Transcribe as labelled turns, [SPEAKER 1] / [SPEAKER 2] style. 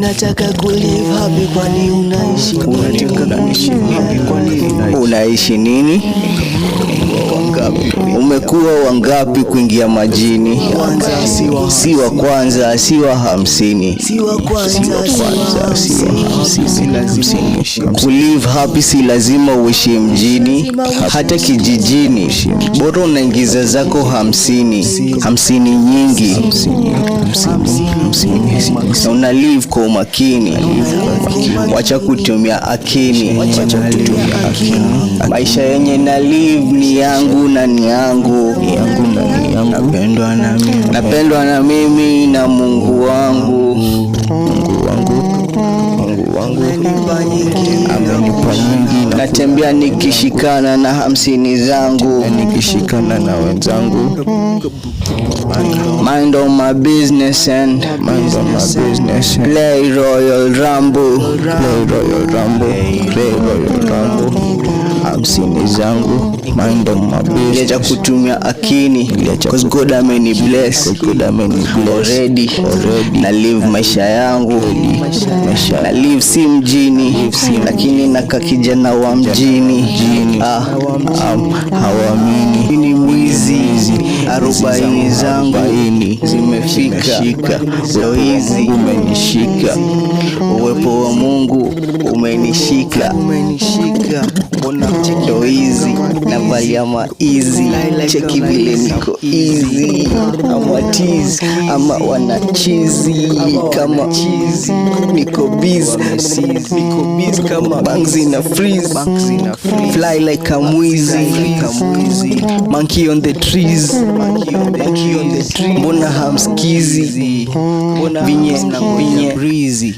[SPEAKER 1] Unataka kulive happy kwani unaishi
[SPEAKER 2] unaishi nini? Umekuwa wangapi kuingia majini? Si wa kwanza, si wa 50. Kulive happy si lazima uishi mjini, hata kijijini. Bora unaingiza zako 50 nyingi. Na una live kwa umakini. Wacha kutumia akini. Maisha yenye na live ni yangu na ni yangu. Napendwa na mimi na Mungu wangu. Natembea nikishikana na 50 zangu,
[SPEAKER 3] nikishikana na wenzangu.
[SPEAKER 2] Mind on my business and play Royal Rumble.
[SPEAKER 3] 50 zangu, mind on my business.
[SPEAKER 2] Liacha kutumia akini, cause God ameni bless already. Na live maisha yangu, na live si mjini, lakini naka kijana wa mjini.
[SPEAKER 3] Hawamini
[SPEAKER 2] ni mwizi. 40 zangu zimefika, leo hizi
[SPEAKER 3] umenishika.
[SPEAKER 2] Uwepo wa Mungu umenishika. Leo hizi navalia maizi. Cheki vile niko easy. Ama tease, ama wana cheesy. Kama niko busy kama bangs in a freeze. Fly like a mwizi. Monkey on the trees. Mbona hamskizi? Vinye breezy.